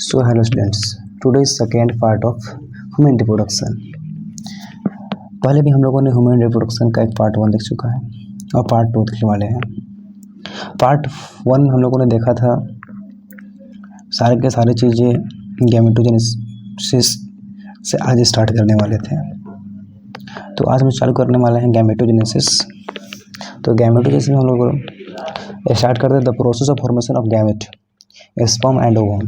So hello students, today is second part of human reproduction। पहले भी हम लोगों ने ह्यूमन रिप्रोडक्शन का एक पार्ट 1 देख चुका है और पार्ट 2 देखने वाले हैं। पार्ट 1 हम लोगों ने देखा था सारे के सारे चीज़ें गैमेटोजेनेसिस से आज स्टार्ट करने वाले थे, तो आज हम चालू करने वाले हैं गैमेटोजेनेसिस। तो गैमेटोजेनेसिस में हम लोग स्टार्ट करते हैं the process of formation of gamete, sperm and ovum.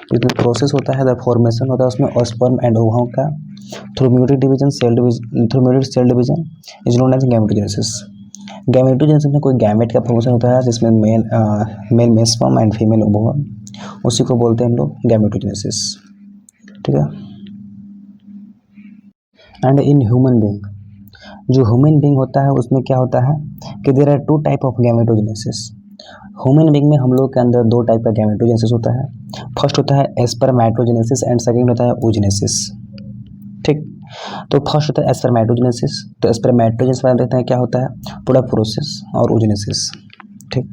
जो प्रोसेस होता है द फॉर्मेशन होता है उसमें स्पर्म एंड ओवम का through meiotic division cell division is known as gametogenesis. Gametogenesis में कोई गैमेट का फॉर्मेशन होता है जिसमें मेल में स्पर्म एंड फीमेल ओवम, उसी को बोलते हैं हम लोग गैमेटोजेनेसिस। ठीक है। एंड इन ह्यूमन बीइंग, जो ह्यूमन बीइंग होता है उसमें क्या होता है कि there are two type of gametogenesis. Human being में हम लोग के अंदर दो टाइप का गैमेटोजेनेसिस होता है। फर्स्ट होता है स्पर्मेटोजेनेसिस एंड सेकंड होता है oogenesis। ठीक, तो फर्स्ट होता है स्पर्मेटोजेनेसिस। तो स्पर्मेटोजेनेसिस में देखते हैं क्या होता है, पूरा प्रोसेस, और oogenesis। ठीक,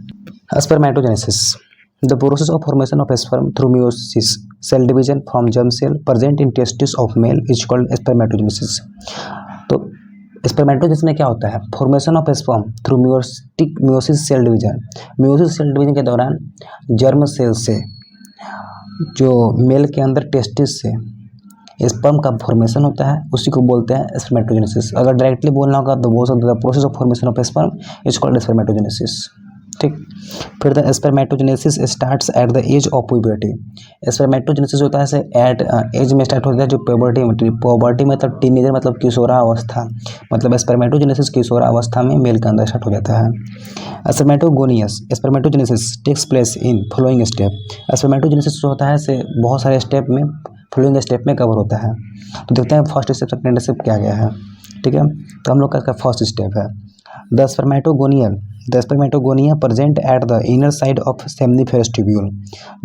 spermatogenesis the process of formation of sperm through meiosis cell division from germ cell present in testis of male is called spermatogenesis. तो स्पर्मेटोजेनेसिस में क्या होता है, formation of sperm through meiosis cell division. Meiosis cell division के दौरान germ cell से जो mail के अंदर टेस्टिस से स्पर्म का फॉर्मेशन होता है, उसी को बोलते हैं स्पर्मेटोजेनेसिस। अगर डायरेक्टली बोलना होगा तो बोल सकते हैं process of formation of sperm is called spermatogenesis. ठीक, फिर the spermatogenesis starts at the age of puberty. Spermatogenesis होता है एट एज में स्टार्ट होता है जो प्यूबर्टी मतलब टीनेजर मतलब किशोरावस्था, मतलब स्पर्मेटोजेनेसिस किशोरावस्था में मेल के अंदर स्टार्ट हो जाता है। Spermatogenesis takes place in following step. Spermatogenesis जो होता है से बहुत सारे स्टेप में फॉलोइंग स्टेप में कवर होता है। तो देखते हैं फर्स्ट स्टेप सेकंड स्टेप क्या गया है। ठीक है, तो हम लोग का फर्स्ट स्टेप है the spermatogonia present at the inner side of seminiferous tubule.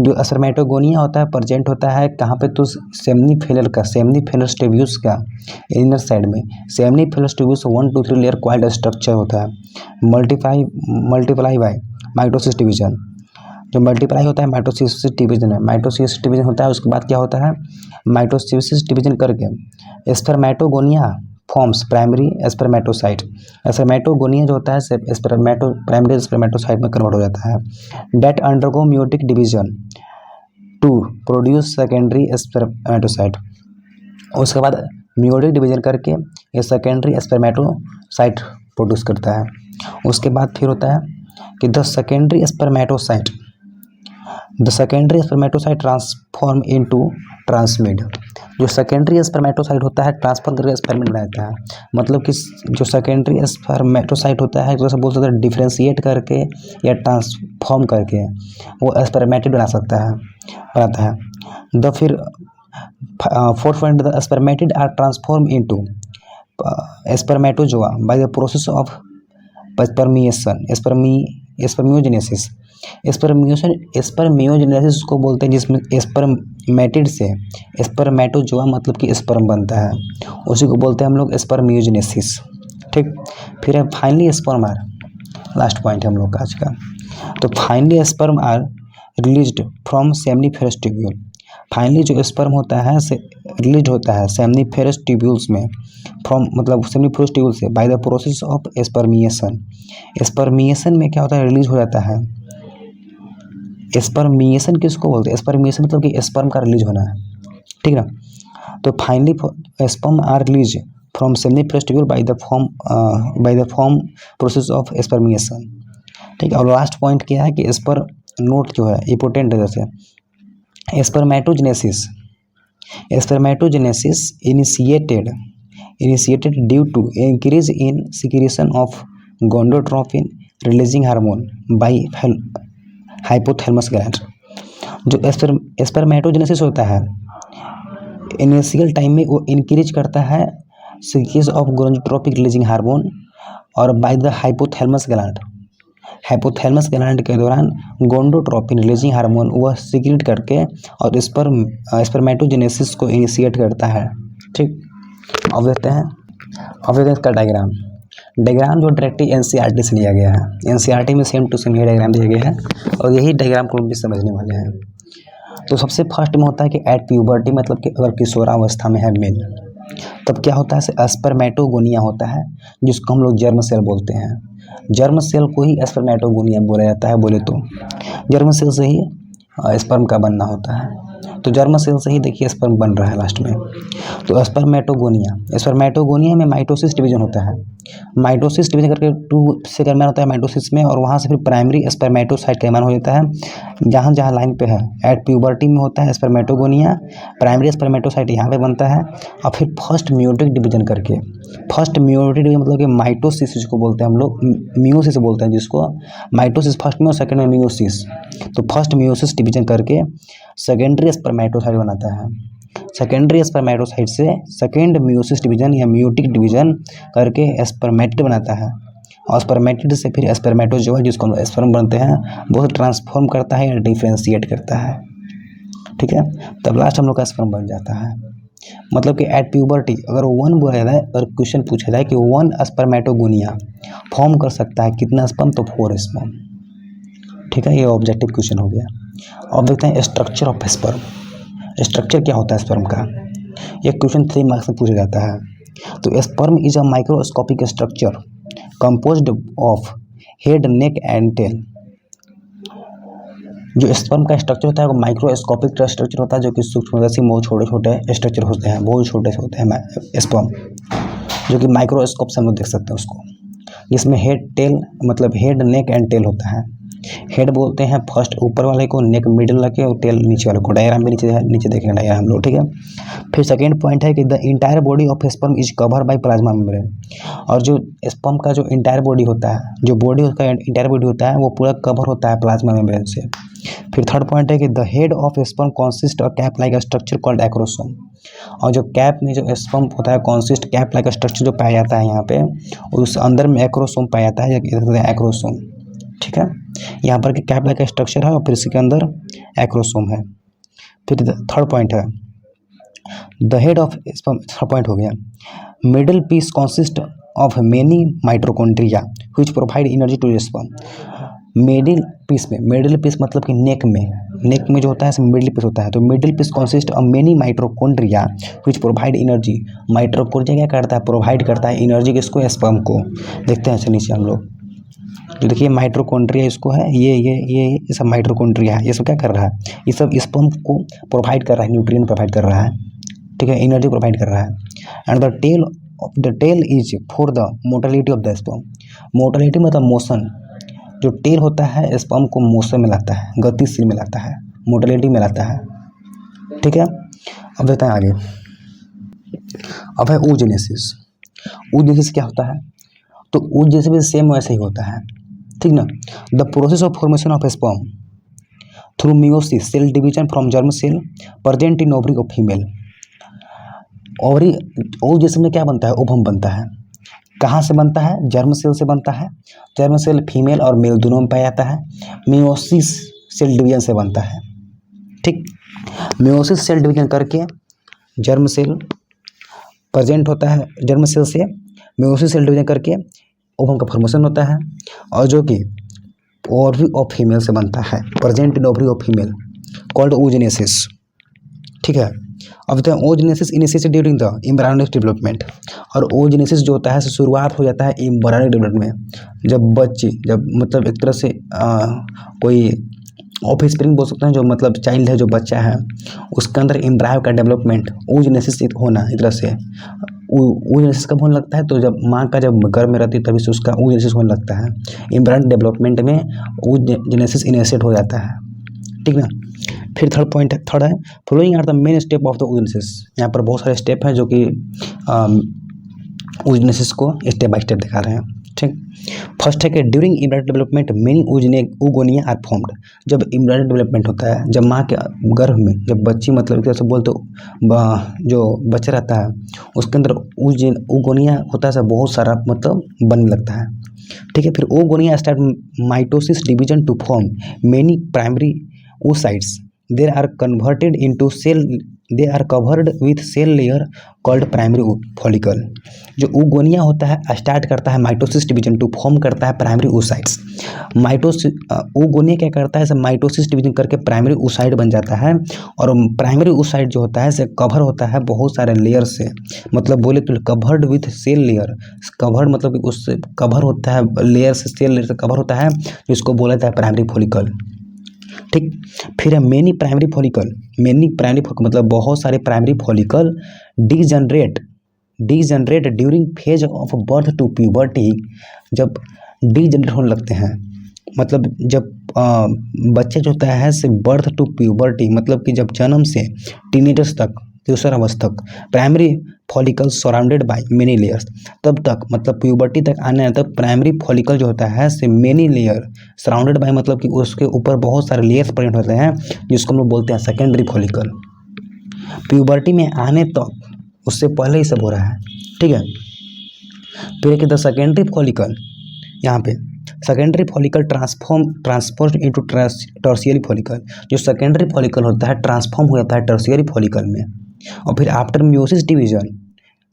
जो स्पर्मेटोगोनिया होता है प्रेजेंट होता है कहाँ पे, तो सेमनीफेरस ट्यूब्यूल्स का इनर साइड में। Seminiferous tubules 1 to 3 layer coiled structure होता है। मल्टीप्लाई बाय माइटोसिस डिवीजन, जो मल्टीप्लाई होता है माइटोसिस डिवीजन है। माइटोसिस डिवीजन होता है, उसके बाद क्या होता है, माइटोसिस डिवीजन करके spermatogonia forms primary spermatocyte. Spermatogonia जो होता है प्राइमरी स्पर्मेटोसाइट में कन्वर्ट हो जाता है। That undergo meiotic division to produce secondary spermatocyte. उसके बाद म्यूटिक डिवीजन करके ये सेकेंडरी स्पर्मेटोसाइट प्रोड्यूस करता है। उसके बाद फिर होता है कि the secondary spermatocyte transform into ट्रांसमिड। जो सेकेंडरी स्पर्मेटोसाइट होता है ट्रांसफॉर्म करके स्पर्मेट बनाता है, मतलब कि जो सेकेंडरी स्पर्मेटोसाइट होता है जैसे बोल सकते हैं डिफ्रेंशिएट करके या ट्रांसफॉर्म करके वो स्पर्मेटिड बनाता है। द फिर fourth point the spermatid are transform into spermatozoa by the process of spermiogenesis. Spermiogenesis को बोलते हैं जिसमें स्पर्मेटिड से स्पर्मेटोजोआ मतलब कि स्पर्म बनता है, उसी को बोलते हैं हम लोग स्पर्मियोजेनेसिस। ठीक, फिर है finally sperm are, last point है हम लोग का आज का। तो finally sperm are released from seminiferous tubule. Finally जो स्पर्म होता है से रिलीज होता है सेमनीफेरस ट्यूब्यूल्स में, फ्रॉम मतलब सेमनीफेरस ट्यूब्यूल से by the process of spermiation. Spermiation में क्या होता है, रिलीज हो जाता है। स्पर्मिएशन किसको बोलते हैं, स्पर्मिएशन मतलब कि स्पर्म का रिलीज होना है। ठीक ना, तो finally sperm are release from seminiferous tubule by the form process of spermiation. ठीक है, और लास्ट पॉइंट क्या है कि स्पर्म नोट जो है इंपोर्टेंट है, जैसे spermatogenesis initiated due to increase in secretion of gonadotropin releasing hormone by hypothalamus gland. जो स्पर्मेटोजेनेसिस होता है इनिशियल टाइम में वो इंक्रीज करता है secretion of gonadotropin releasing hormone और by the hypothalamus gland. Hypothalamus gland के दौरान गोनाडोट्रोपिन रिलीजिंग हार्मोन वह सीक्रेट करके और स्पर्मेटोजेनेसिस को इनिशिएट करता है। ठीक, अब देखते हैं इसका डायग्राम जो डायरेक्टली एनसीईआरटी से लिया गया है। एनसीईआरटी में सेम टू सेम ये डायग्राम दिया गया है और यही डायग्राम को भी समझने वाले हैं। तो सबसे फर्स्ट में होता है कि एट प्यूबर्टी, मतलब कि अगर किशोरावस्था में है मेल, तब क्या होता है, स्पर्मेटोगोनिया होता है, जिसको हम लोग जर्म सेल बोलते हैं। जर्म सेल को ही स्पर्मेटोगोनिया बोला जाता है। बोले तो जर्म सेल से ही स्पर्म का बनना होता है। तो जर्म सेल से ही देखिए स्पर्म बन रहा है लास्ट में। तो स्पर्मेटोगोनिया में माइटोसिस डिवीजन होता है। माइटोसिस डिवीजन करके 2 से निर्माण होता है माइटोसिस में, और वहाँ से फिर प्राइमरी स्पर्मेटोसाइट का निर्माण हो जाता है। जहाँ जहाँ लाइन पे है एट प्यूबर्टी में होता है स्पर्मेटोगोनिया, प्राइमरी स्पर्मेटोसाइट यहाँ पे बनता है। और फिर फर्स्ट म्यूटिक डिवीजन करके, फर्स्ट म्यूटिक डिवीजन मतलब कि माइटोसिस जिसको बोलते हैं हम लोग, म्यूसिस बोलते हैं जिसको, माइटोसिस फर्स्ट में और सेकंड में म्यूसिस। तो फर्स्ट म्यूसिस डिवीजन करके सेकेंडरी स्पर्मेटोसाइट बनाता है। सेकेंडरी स्पर्मेटोसाइट से सेकेंड म्यूसिस डिवीजन या म्यूटिक डिवीजन करके स्पर्मेटिड बनाता है, और स्पर्मेटिड से फिर स्पर्मेटोजोआ जिसको हम स्पर्म बनते हैं वो ट्रांसफॉर्म करता है या डिफ्रेंशिएट करता है। ठीक है, तब लास्ट हम लोग का स्पर्म बन जाता है। मतलब कि एट प्यूबर्टी अगर 1 बोला जाए, अगर क्वेश्चन पूछा जाए कि 1 स्पर्मेटोगोनिया फॉर्म कर सकता है कितना स्पर्म, तो 4 स्पर्म। ठीक है, ये ऑब्जेक्टिव क्वेश्चन हो गया। अब देखते हैं स्ट्रक्चर ऑफ स्पर्म। स्ट्रक्चर क्या होता है स्पर्म का, ये क्वेश्चन 3 मार्क्स में पूछा जाता है। तो sperm is a microscopic structure composed of head, neck and tail. जो स्पर्म का स्ट्रक्चर होता है वो माइक्रोस्कोपिक स्ट्रक्चर होता है, जो कि सूक्ष्मदर्शी बहुत छोटे छोटे स्ट्रक्चर होते हैं, बहुत छोटे से होते हैं स्पर्म, जो कि माइक्रोस्कोप से हम लोग देख सकते हैं उसको। जिसमें हेड, टेल, मतलब हेड, नेक एंड टेल होता है। हेड बोलते हैं फर्स्ट ऊपर वाले को, नेक मिडिल लगे, और टेल नीचे वाले को। डायग्राम में नीचे देखेंगे डायग्राम हम लोग। ठीक है, फिर सेकेंड पॉइंट है कि the entire body of sperm is cover by plasma membrane. और जो स्पर्म का जो इंटायर बॉडी होता है, जो बॉडी उसका इंटायर बॉडी होता है वो पूरा कवर होता है प्लाज्मा मेम्ब्रेन से। फिर थर्ड पॉइंट है कि the head of sperm consist of cap like structure called acrosome. और जो कैप में जो स्पर्म होता है कॉन्सिस्ट कैप लाइक स्ट्रक्चर जो पाया जाता है यहाँ पे, उस अंदर में एक्रोसोम पाया जाता है, एक्रोसोम। ठीक है, यहाँ पर कैप लाइक स्ट्रक्चर है और फिर इसके अंदर एक्रोसोम है। फिर थर्ड पॉइंट है the head of sperm, third point हो गया। Middle piece consist of many mitochondria which provide energy to sperm. Middle piece मतलब कि नेक में जो होता है मिडिल पीस होता है। तो middle piece consist of many mitochondria which provide energy. Mitochondria क्या करता है, प्रोवाइड करता है एनर्जी किसको, स्पर्म को। देखते हैं नीचे हम लोग, जो देखिए माइटोकॉन्ड्रिया इसको है, ये सब माइटोकॉन्ड्रिया है। ये सब क्या कर रहा है, ये सब स्पर्म को प्रोवाइड कर रहा है, न्यूट्रिएंट प्रोवाइड कर रहा है। ठीक है, एनर्जी प्रोवाइड कर रहा है। And the tail is for the motility of the sperm. Motility मतलब मोशन। जो टेल होता है स्पर्म को मोशन में लाता है, गतिशील में लाता है, मोटिलिटी में लाता है। ठीक है, अब देखते हैं आगे। अब है oogenesis। oogenesis क्या होता है, तो oogenesis भी सेम वैसे ही होता है। ठीक ना, the process of formation of sperm through meiosis, cell division from germ cell present in ovary of female. oogenesis में क्या बनता है, ओवम बनता है। कहाँ से बनता है, जर्म सेल से बनता है। जर्म सेल फीमेल और मेल दोनों में पाया जाता है। मियोसिस सेल डिवीजन से बनता है। ठीक, मियोसिस सेल डिवीजन करके जर्म सेल प्रेजेंट होता है, जर्म सेल से मियोसिस सेल डिवीजन करके ओवम का फॉर्मेशन होता है, और जो कि ओवरी ऑफ फीमेल से बनता है, present in ovary of female, called oogenesis। ठीक है, अब तो oogenesis initiated during the embryonic development. और oogenesis जो होता है शुरुआत हो जाता है एम्ब्रायोनिक डेवलपमेंट में, जब मतलब एक तरह से कोई ऑफ स्प्रिंग बोल सकते हैं, जो मतलब चाइल्ड है, जो बच्चा है, उसके अंदर एम्ब्रायो का डेवलपमेंट oogenesis होना। एक तरह से oogenesis कब होने लगता है, तो जब माँ का जब गर्भ में रहती है तभी से उसका oogenesis होने लगता है। एम्ब्रायोनिक डेवलपमेंट में oogenesis इनिशिएट हो जाता है। ठीक ना, फिर थर्ड है following are the main step of the oogenesis। यहाँ पर बहुत सारे स्टेप हैं जो कि oogenesis को स्टेप बाय स्टेप दिखा रहे हैं। ठीक, फर्स्ट है कि during embryonic development many oogonia are formed. जब एम्ब्रायोनिक डेवलपमेंट होता है, जब माँ के गर्भ में जब बच्ची मतलब एक तरह से बोलते जो बच्चा रहता है उसके अंदर oogonia होता है, बहुत सारा मतलब बनने लगता है। ठीक है, फिर oogonia start mitosis division to form many primary oocytes। They are converted into cell, they are covered with cell layer called primary follicle। जो oogonia होता है स्टार्ट करता है माइटोसिस डिवीजन टू फॉर्म करता है प्राइमरी oocytes। माइटोसिस ओगोनिया क्या करता है, ऐसे माइटोसिस डिवीजन करके प्राइमरी oocyte बन जाता है। और प्राइमरी oocyte जो होता है इसे कवर होता है बहुत सारे लेयर से, मतलब बोले तो covered with cell layer. Covered मतलब कि उससे कवर होता है लेयर से, सेल लेयर से कवर होता है, जिसको बोला जाता है प्राइमरी फॉलिकल। ठीक, फिर है many primary follicle. Many primary मतलब बहुत सारे primary follicle degenerate during phase of birth to puberty. जब डीजनरेट होने लगते हैं, मतलब जब बच्चे जो होता है से बर्थ टू प्यूबर्टी, मतलब कि जब जन्म से टीनेजर्स तक, किशोरावस्था तक primary follicle surrounded by many layers, तब तक मतलब प्यूबर्टी तक आने तक प्राइमरी फॉलिकल जो होता है से मेनी लेयर सराउंडेड बाय, मतलब कि उसके ऊपर बहुत सारे लेयर्स प्रेजेंट होते हैं, जिसको हम लोग बोलते हैं सेकेंडरी फॉलिकल। प्यूबर्टी में आने तक उससे पहले ही सब हो रहा है। ठीक है, फिर एक द सेकेंडरी फॉलिकल, यहाँ पे secondary follicle transform into tertiary follicle. जो सेकेंडरी फॉलिकल होता है ट्रांसफॉर्म हो जाता है टर्शियरी फॉलिकल में। और फिर after meiosis division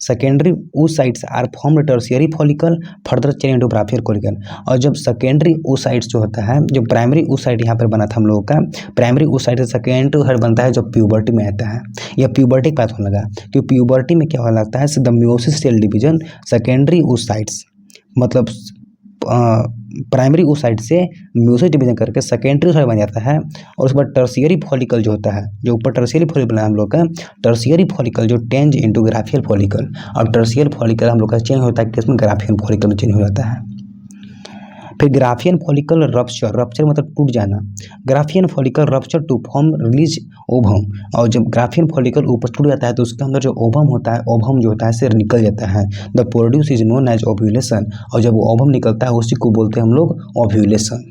secondary oocytes are formed tertiary follicle further change into graafian follicle. और जब सेकेंडरी oocytes जो होता है, जो प्राइमरी oocyte यहाँ पर बना था हम लोगों का, प्राइमरी oocyte से सेकेंडरी oocyte बनता है जब प्यूबर्टी में आता है। यह प्यूबर्टी के पास होने लगा, क्योंकि प्यूबर्टी में क्या होने लगता है, the meiosis cell division secondary oocytes, मतलब प्राइमरी oocyte से म्यूसिस डिवीजन करके सेकेंडरी oocyte बन जाता है। और उसके बाद टर्शियरी फॉलिकल जो होता है, जो ऊपर टर्शियरी फॉलिकल है हम लोग का, टर्शियरी फॉलिकल जो चेंज इनटू ग्राफियल फॉलिकल। और टर्शियरी फॉलिकल हम लोग का चेंज होता है किसमें, ग्राफियल फॉलिकल में चेंज हो जाता है। फिर ग्राफियन फॉलिकल रप्चर मतलब टूट जाना। Graafian follicle rupture to form release ovum. और जब ग्राफियन फॉलिकल ऊपर टूट जाता है तो उसके अंदर जो ओवम होता है, ओवम जो होता है से निकल जाता है। The produce is known as ovulation. और जब ओवम निकलता है उसी को बोलते हैं हम लोग ओव्यूलेशन।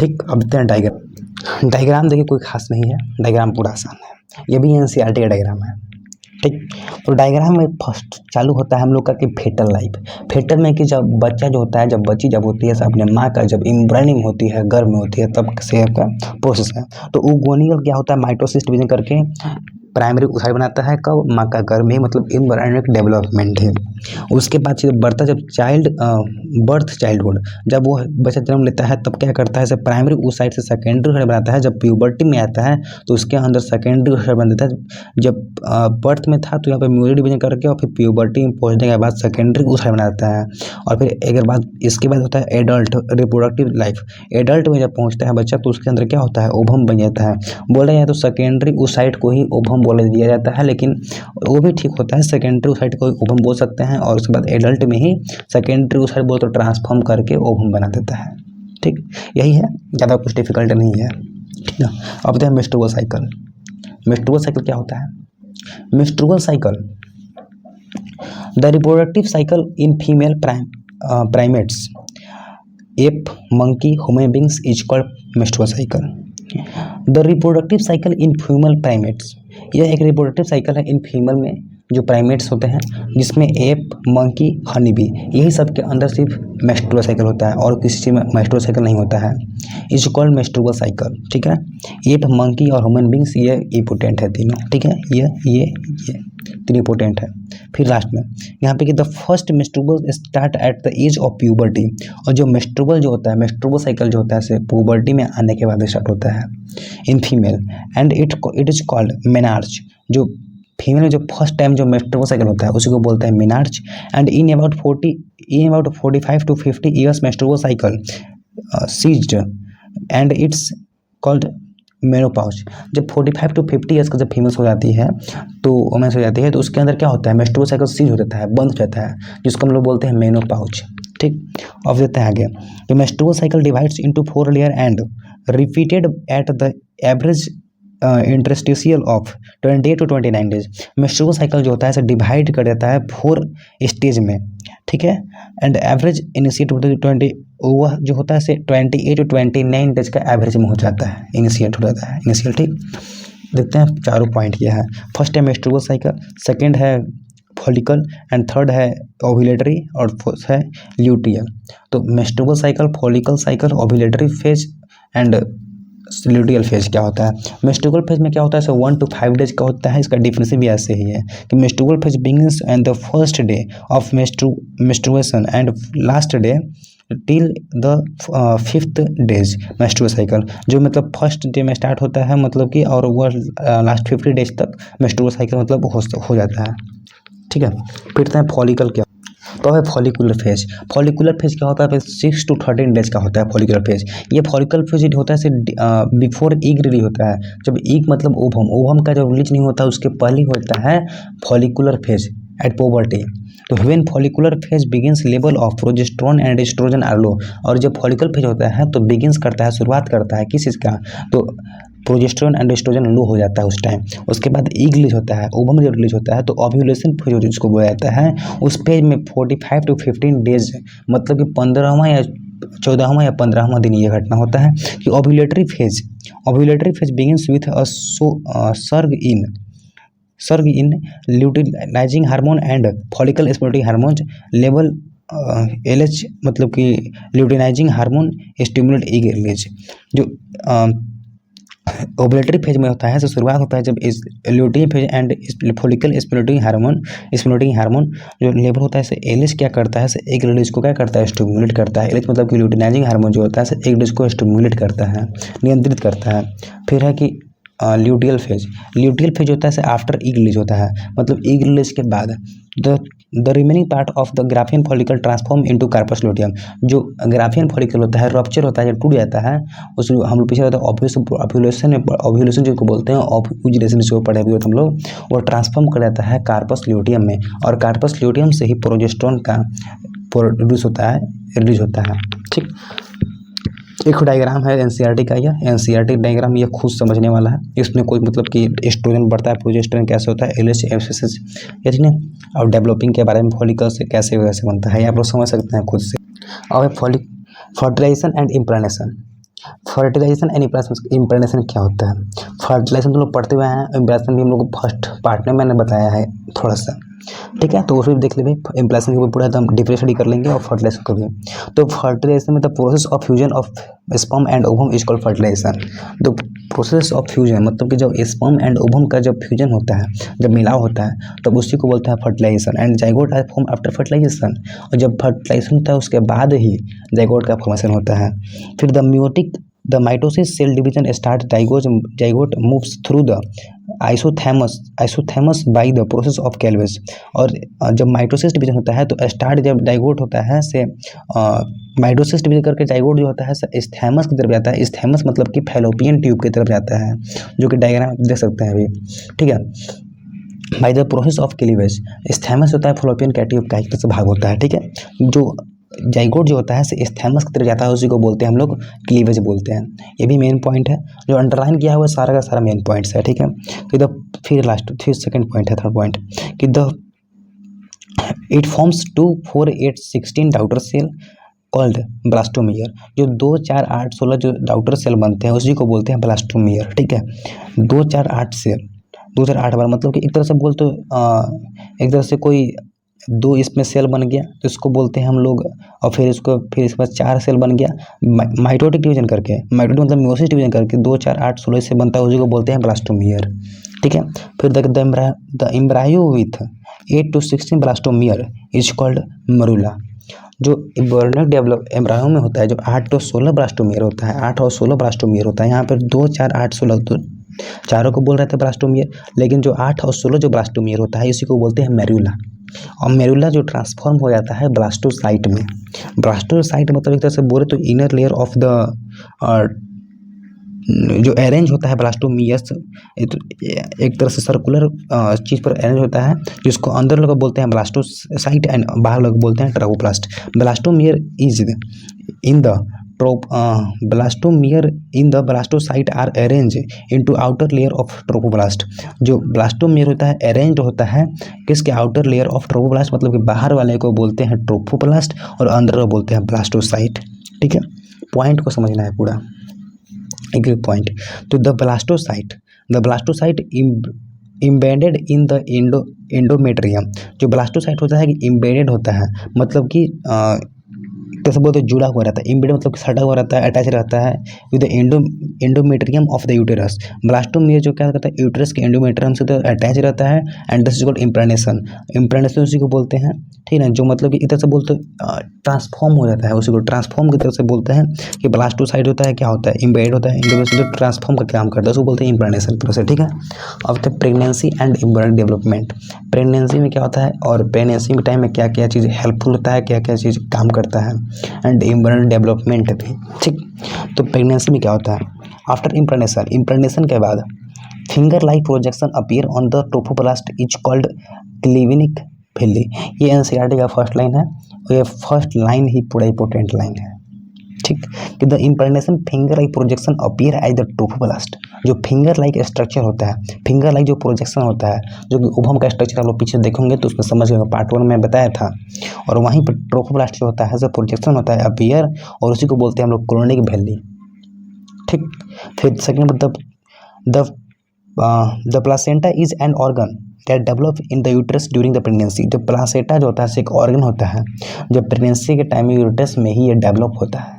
ठीक, अब देखते हैं डायग्राम। डायग्राम देखिए कोई खास नहीं है, डायग्राम पूरा आसान है, ये भी एनसीईआरटी का डायग्राम है। ठीक, तो डायग्राम में फर्स्ट चालू होता है हम लोग का कि फेटल लाइफ। फेटल में कि जब बच्चा जो होता है, जब बच्ची जब होती है अपने माँ का जब एम्ब्रायनिंग होती है, गर्भ में होती है, तब से का प्रोसेस है। तो ओगोनियल क्या होता है, माइटोसिस डिवीजन करके प्राइमरी oocyte बनाता है, कब, माँ का गर्भ में, मतलब एम्ब्रायनिक डेवलपमेंट है। उसके बाद जब बढ़ता, जब चाइल्डहुड, जब वो बच्चा जन्म लेता है तब क्या करता है, जब प्राइमरी oocyte से सेकेंडरी oocyte बनाता है। जब प्यूबर्टी में आता है तो उसके अंदर सेकेंडरी oocyte बन देता है। जब बर्थ में था तो यहाँ पे म्यूसिस डिवीजन करके और फिर प्यूबर्टी में पहुँचने के बाद सेकेंडरी oocyte बनाता है। और फिर एक बाद इसके बाद होता है एडल्ट रिप्रोडक्टिव लाइफ। एडल्ट में जब पहुँचता है बच्चा तो उसके अंदर क्या होता है, ओवम बन जाता है। बोला जाए तो सेकेंडरी oocyte को ही ओवम बोल दिया जाता है, लेकिन वो भी ठीक होता है, सेकेंडरी oocyte को ओवम बोल सकते हैं। और उसके बाद एडल्ट में ही सेकेंडरी oocyte बोल तो ट्रांसफॉर्म करके ओवम बना देता है। ठीक, यही है, ज़्यादा कुछ डिफिकल्ट नहीं है। ठीक है, अब देखते हैं मेंस्ट्रुअल साइकिल। मेंस्ट्रुअल साइकिल क्या होता है, menstrual cycle the reproductive cycle in female primates, app, monkey, human beings is called menstrual cycle. The reproductive cycle in female primates, यह एक रिप्रोडक्टिव साइकिल है इन फीमेल में जो प्राइमेट्स होते हैं, जिसमें एप, मंकी, हनी बी, यही सब के अंदर सिर्फ मेंस्ट्रुअल साइकिल होता है और किसी चीज़ में मेंस्ट्रुअल साइकिल नहीं होता है। Is called menstrual cycle. ठीक है, एप, मंकी और ह्यूमन बींग्स ये इंपॉर्टेंट है तीनों। ठीक है, ये तीन इंपॉर्टेंट है। फिर लास्ट में यहाँ पे कि the first menstrual start at the age of puberty. और जो मेंस्ट्रुअल जो होता है, मेंस्ट्रुअल साइकिल जो होता है प्यूबर्टी में आने के बाद स्टार्ट होता है in female, and it is called menarche. जो फीमेल में जो फर्स्ट टाइम जो मेंस्ट्रुअल साइकिल होता है उसी को बोलते हैं menarche. And in about 45 to 50 years menstrual cycle ceased and it's called menopause. जब 45 to 50 ईयर्स का जब फीमेल्स हो जाती है तो वुमेन्स हो जाती है तो उसके अंदर क्या होता है, मेंस्ट्रुअल साइकिल सीज हो जाता है, बंद हो जाता है, जिसको हम लोग बोलते हैं मेनोपॉज। ठीक, अब देखते हैं आगे। तो menstrual cycle divides into 4 layer and repeated at the average interstitial of 28 to 29 days. Menstrual cycle जो होता है इसे डिवाइड कर देता है 4 स्टेज में। ठीक है, एंड एवरेज इनिशिएट होता है 20, वह जो होता है 28 to 29 डेज का एवरेज में हो जाता है, इनिशिएट हो जाता है इनिशियल। ठीक, देखते हैं चारों पॉइंट ये है। फर्स्ट है मेंस्ट्रुअल साइकिल, सेकेंड है फॉलिकल, एंड थर्ड है ओव्यूलेटरी, और फोर्थ है ल्यूटियल। तो menstrual cycle, follicle cycle, ovulatory phase and luteal phase क्या होता है। मेंस्ट्रुअल फेज में क्या होता है 1 to 5 डेज का होता है। इसका डिफिनेशन भी ऐसे ही है कि menstrual phase begins and the first day of menstruation and last day till the 5th days menstrual cycle, जो मतलब फर्स्ट डे में स्टार्ट होता है मतलब कि, और वो लास्ट 50 डेज तक मेंस्ट्रुअल साइकिल मतलब हो जाता है। ठीक है, फिर है फॉलिकल क्या, तो है फॉलिकुलर फेज। फॉलिकुलर फेज क्या होता है, 6 to 13 डेज का होता है फॉलिकुलर फेज। ये फॉलिकल फेज होता है बिफोर ईग रिलीज होता है, जब ईग मतलब ओवम, ओवम का जब रिलीज नहीं होता उसके पहले होता है फॉलिकुलर फेज एट पोबर्टी। तो when follicular phase begins level of progesterone and estrogen are low, और जब फॉलिकल फेज होता है तो बिगिंस करता है, शुरुआत करता है किस चीज़ का, तो प्रोजेस्टेरोन एंड एस्ट्रोजन लो हो जाता है उस टाइम। उसके बाद ईग रिलीज होता है, ओवम जब रिलीज होता है तो ओव्यूलेशन फेज जिसको बोला जाता है, उस पेज में 45 to 15 डेज मतलब कि 15वां या 14वां या 15वां दिन ये घटना होता है कि ovulatory phase begins with a surge in luteinizing hormone and follicle stimulating hormone level LH मतलब कि luteinizing hormone stimulate egg release. जो ओवुलेटरी फेज में होता है तो शुरुआत होता है जब इस luteal phase and follicle stimulating hormone जो लेवल होता है एलिस क्या करता है, एग रिलीज को क्या करता है, स्टिमुलेट करता है। एलिस मतलब कि ल्यूटिनाइजिंग हार्मोन जो होता है एग रिलीज को स्टिमुलेट करता है, नियंत्रित करता है। फिर है कि ल्यूटियल फेज होता है आफ्टर ईग रिलीज होता है, मतलब ईग रिलीज के बाद the remaining part of the Graafian follicle transform into corpus luteum. जो ग्राफियन फॉलिकल होता है रप्चर होता है, जब टूट जाता है उस हम लोग पीछे होता है ओव्यूलेशन जो बोलते हैं, ओव्यूलेशन जो पढ़े हुए हम लोग, वो ट्रांसफॉर्म कर जाता है कार्पस ल्यूटियम में, और कार्पस ल्यूटियम से ही प्रोजेस्टेरोन का प्रोड्यूस होता है, रिलीज होता है। ठीक, एक डायग्राम है एनसीईआरटी का, यह एनसीईआरटी डायग्राम ये खुद समझने वाला है। इसमें कोई मतलब कि एस्ट्रोजन बढ़ता है, प्रोजेस्टेरोन कैसे होता है, एलएच एफएसएच ये ठीक है, और डेवलपिंग के बारे में फॉलिकल से कैसे वैसे बनता है, आप लोग समझ सकते हैं खुद से। और फर्टिलाइजेशन एंड इम्प्रेनेशन क्या होता है। फर्टिलाइजेशन तो लोग पढ़ते हुए हैं, इम्प्रेशन भी हम लोग को फर्स्ट पार्ट में मैंने बताया है थोड़ा सा, ठीक है, तो उसको भी देख लेंगे। इम्प्रेशन को पूरा एकदम डीपली स्टडी कर लेंगे, और फर्टिलाइजेशन को भी। तो फर्टिलाइजेशन में the process of fusion of sperm and ovum is called fertilisation. तो प्रोसेस ऑफ फ्यूजन मतलब कि जब स्पर्म एंड ओवम का जब फ्यूजन होता है, जब मिलाव होता है, तब उसी को बोलते हैं fertilisation. And zygote are form after fertilisation, और जब फर्टिलाइजेशन होता है उसके बाद ही जाइगोट का फॉर्मेशन होता है। फिर the mitosis cell division start, zygote moves through the isthmus by the process of cleavage. और जब माइटोसिस डिवीजन होता है तो स्टार्ट जब जाइगोट होता है से माइटोसिस डिवीजन करके जाइगोट जो होता है इस्थैमस की तरफ जाता है। इस्थैमस मतलब कि फैलोपियन ट्यूब की तरफ जाता है, जो कि डायग्राम आप देख सकते हैं अभी, ठीक है। By the process of cleavage, isthmus होता है फैलोपियन का ट्यूब का एक तरह से भाग होता है, ठीक है। जो जाइगोट जो होता है इस्थैमस की तरफ जाता है, उसी को बोलते हैं हम लोग क्लीवेज बोलते हैं। ये भी मेन पॉइंट है जो अंडरलाइन किया हुआ है, सारा का सारा मेन पॉइंट्स है, ठीक है। तो फिर सेकंड पॉइंट है, थर्ड पॉइंट कि it forms 2, 4, 8, 16 daughter cell called blastomere. जो 2, 4, 8, 16 जो डाउटर सेल बनते हैं उसी को बोलते हैं ब्लास्टोमियर, ठीक है। 2, 4, 8 सेल, 2, 4, 8 बार मतलब कि एक तरह से बोलते एक तरह से कोई 2 इसमें सेल बन गया तो इसको बोलते हैं हम लोग, और फिर इसके बाद 4 सेल बन गया माइटोटिक डिवीजन करके, माइटोटिक मतलब मियोसिस डिवीजन करके 2, 4, 8, 16 से बनता है, उसी को बोलते हैं ब्लास्टोमियर, ठीक है। फिर the embryo with 8 to 16 blastomere is called मरूला। जो एम्ब्रियोनिक डेवलप एम्ब्रायो में होता है, जो 8 to 16 ब्लास्टोमियर होता है, 8 और 16 ब्लास्टोमियर होता है। यहाँ पर 2, 4, 8, 16 तो चारों को बोल रहे थे ब्लास्टोमियर, लेकिन जो 8 और 16 जो ब्लास्टोमियर होता है इसी को बोलते हैं मेरुला। और मेरुला जो ट्रांसफॉर्म हो जाता है ब्लास्टोसाइट में। ब्लास्टोसाइट मतलब एक तरह से बोले तो इनर लेयर ऑफ द जो अरेंज होता है ब्लास्टोमियस, एक तरह से सर्कुलर चीज़ पर अरेंज होता है, जिसको अंदर लोग बोलते हैं ब्लास्टोसाइट एंड बाहर लोग बोलते हैं trophoblast. Blastomere in the blastocyst are arrange into outer layer of trophoblast. जो ब्लास्टोमियर होता है अरेंज होता है किसके, आउटर लेयर ऑफ ट्रोफोब्लास्ट, मतलब कि बाहर वाले को बोलते हैं ट्रोफोब्लास्ट और अंदर को बोलते हैं ब्लास्टोसाइट, ठीक है। पॉइंट को समझना है पूरा, एक पॉइंट। तो the blastocyst embedded in the endometrium. जो ब्लास्टोसाइट होता है कि इम्बेडेड होता है, मतलब कि कैसे बोलते हैं, जुड़ा हुआ रहता है। इम्बेड मतलब सटा हुआ रहता है, अटैच रहता है with the endometrium of the uterus. Blastomere जो क्या करता है, यूटेरस के एंडोमेट्रियम से तो अटैच रहता है, एंड दिस इज कॉल्ड इम्प्रेनेशन। इम्प्रेनेशन उसी को बोलते हैं, ठीक है ना, जो मतलब कि इधर से बोलते ट्रांसफॉर्म हो जाता है, उसी को ट्रांसफॉर्म की तरह से बोलते हैं कि ब्लास्टोसाइड होता है, क्या होता है, इम्बेड होता है, एंडोमेट्रियम ट्रांसफॉर्म का काम करता है, उसको बोलते हैं इम्प्रेनेशन तरह से, ठीक है। अब तो pregnancy and embryo development. Pregnancy में क्या होता है और प्रेगनेंसी के टाइम में क्या क्या चीज़ हेल्पफुल होता है, क्या क्या चीज़ काम करता है, एंड एम्ब्रियो डेवलपमेंट भी, ठीक। तो प्रेगनेंसी में क्या होता है, आफ्टर इम्प्रेगनेशन के बाद finger like projection appear on the trophoblast is called chorionic villi. ये एनसीईआरटी का फर्स्ट लाइन है, और ये फर्स्ट लाइन ही पूरा इंपॉर्टेंट लाइन है, ठीक। कि the impregnation finger like projection appear as the trophoblast. जो फिंगर लाइक स्ट्रक्चर होता है, फिंगर लाइक जो प्रोजेक्शन होता है, जो कि उभम का स्ट्रक्चर आप लोग पीछे देखेंगे तो उसमें समझ गए, पार्ट 1 में बताया था। और वहीं पर ट्रोफोप्लास्ट जो होता है, जो प्रोजेक्शन होता है अपीयर, और उसी को बोलते हैं हम लोग क्लोनिक वैली, ठीक। फिर second the placenta is an organ that develop in the uterus during the pregnancy. जो प्लासेंटा जो होता है एक ऑर्गन होता है, जब प्रेगनेंसी के टाइम में यूट्रस में ही ये डेवलप होता है।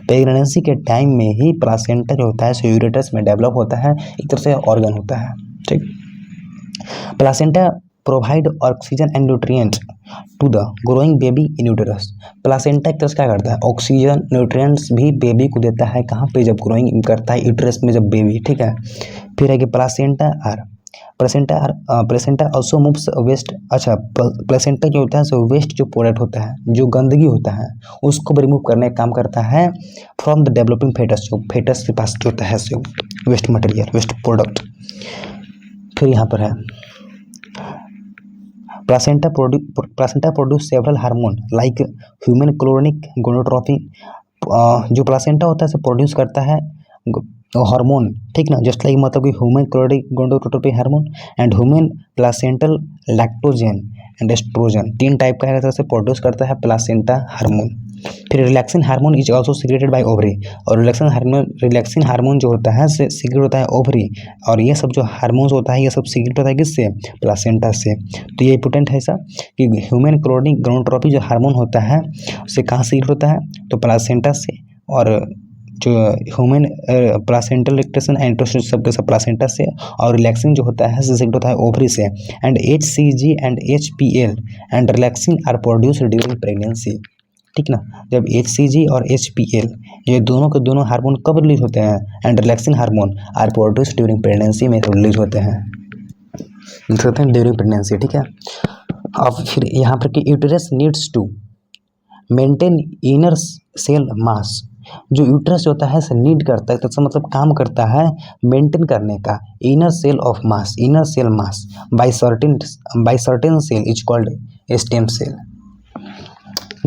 प्रेगनेंसी के टाइम में ही प्लासेंटा जो होता है यूट्रस में डेवलप होता है, एक तरह से ऑर्गन होता है, ठीक। Placenta provide oxygen and nutrients to the growing baby in uterus. Placenta एक तरह से क्या करता है, ऑक्सीजन न्यूट्रिएंट्स भी बेबी को देता है, कहाँ पे, जब ग्रोइंग करता है यूटेरस में जब बेबी, ठीक है। फिर है कि प्लेसेंटा ऑल्सो मूव्स वेस्ट। अच्छा, प्लेसेंटा जो होता है सो वेस्ट जो प्रोडक्ट होता है, जो गंदगी होता है, उसको रिमूव करने का काम करता है फ्रॉम द डेवलपिंग फेटस। जो फेटस के पास जो होता है so waste material, waste product. फिर यहाँ पर है placenta produce several hormone like human chorionic gonadotropin. जो प्लासेंटा होता है सो प्रोड्यूस करता है हार्मोन, ठीक ना, जस्ट लाइक मतलब कि human chorionic gonadotropin hormone and human placental lactogen and estrogen. 3 type का है, से प्रोड्यूस करता है प्लासेंटा हार्मोन। फिर relaxin hormone is also secreted by ovary. और रिलैक्सिन हार्मोन जो होता है सीक्रेट होता है ओवरी। और ये सब जो हार्मोन्स होता है ये सब सीक्रेट होता है किससे, प्लासेंटा से। तो ये इंपॉर्टेंट है ऐसा कि ह्यूमन क्लोनिक गोनोट्रोपिन जो हार्मोन होता है उससे कहाँ सीक्रेट होता है, तो प्लासेंटा से। और जो ह्यूमन प्लासेंटल लैक्टेशन एंड सब के सब प्लासेंटा से। और रिलैक्सिन जो होता है सीक्रेट होता है ओवरी से। And HCG and HPL and relaxin are produced during pregnancy, ठीक ना। जब HCG और HPL ये दोनों के दोनों हार्मोन कब रिलीज होते हैं, and relaxin hormone are produced during pregnancy में रिलीज होते हैं ड्यूरिंग प्रेगनेंसी, ठीक है। अब फिर यहाँ पर कि uterus needs to maintain inner cell mass. जो यूट्रस होता है से नीड करता है, तो मतलब काम करता है मेंटेन करने का inner cell of mass, inner cell mass by certain cell is called stem cell.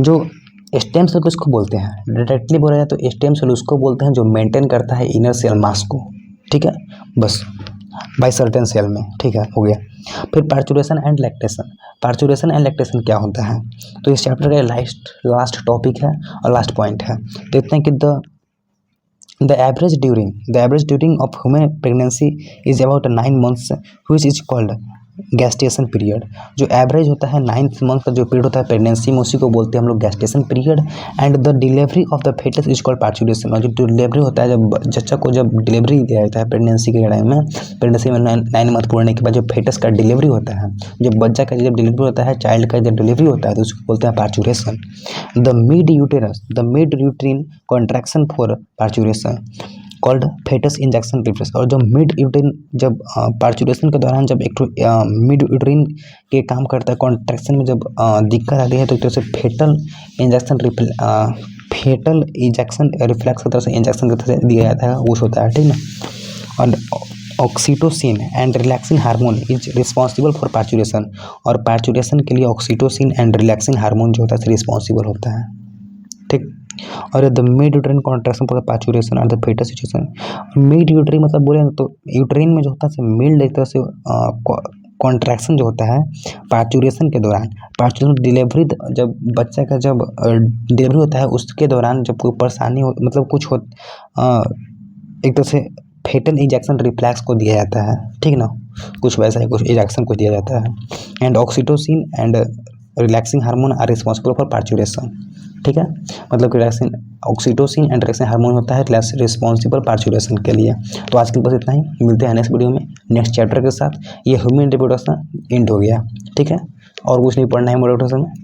जो स्टेम सेल किसको बोलते हैं, डायरेक्टली बोला जाए तो स्टेम सेल उसको बोलते हैं जो मेंटेन करता है इनर सेल मास को, ठीक है, बस बाय सर्टेन सेल में, ठीक है, हो गया। फिर पार्चुरेशन एंड लैक्टेशन क्या होता है, तो इस चैप्टर का लास्ट टॉपिक है और लास्ट पॉइंट है। देखते हैं कि the average during of human pregnancy is about 9 months which is called gestation period. जो एवरेज होता है 9th मंथ का जो पीरियड होता है प्रेगनेंसी में, उसी को बोलते हैं हम लोग gestation period. And the delivery of the foetus is called parturition. और जो डिलीवरी होता है, जब बच्चा को जब डिलीवरी दिया जाता है प्रेगनेंसी के टाइम में, प्रेगनेंसी में 9 मंथ पूरने के बाद जो फेटस का डिलीवरी होता है, जब बच्चा का जब डिलीवरी होता है, चाइल्ड का जब डिलीवरी होता है, तो उसको बोलते हैं parturition. The mid uterine contraction for parturition called foetus injection reflex. और जो मिड यूट्रीन जब पार्चुरेशन के दौरान जब एक मिड यूट्रीन के काम करता है, कॉन्ट्रैक्शन में जब दिक्कत आती है, तो एक तरह से फेटल इंजेक्शन रिफ्लेक्स की तरह से इंजेक्शन की तरह से दिया जाता है, वो होता है, ठीक ना। और oxytocin and relaxin hormone is responsible for parturition. और पार्चुरेशन के लिए ऑक्सीटोसिन एंड रिलैक्सिन हार्मोन जो होता है रिस्पॉन्सिबल होता है, ठीक। और the mid uterine contraction for parturition और the foetus situation. Mid uterine मतलब बोले तो यूट्रीन में जो होता है मिड एक तरह से कॉन्ट्रैक्शन जो होता है पार्चुरेशन के दौरान, पार्चुरेशन डिलीवरी जब बच्चा का जब डिलीवरी होता है उसके दौरान जब कोई परेशानी हो, मतलब कुछ हो, एक तरह से फेटल इंजेक्शन रिफ्लेक्स को दिया जाता है, ठीक ना, कुछ वैसा ही कुछ इंजेक्शन को दिया जाता है। And oxytocin and relaxing hormone are responsible for parturition, ठीक है, मतलब कि relaxin oxytocin and relaxin hormone होता है रिस्पॉन्सिबल पार्चुलेशन के लिए। तो आज के लिए बस इतना ही, मिलते हैं नेक्स्ट वीडियो में नेक्स्ट चैप्टर के साथ। ये ह्यूमन रिप्रोडक्शन एंड हो गया, ठीक है, और कुछ नहीं पढ़ना है रिप्रोडक्शन में।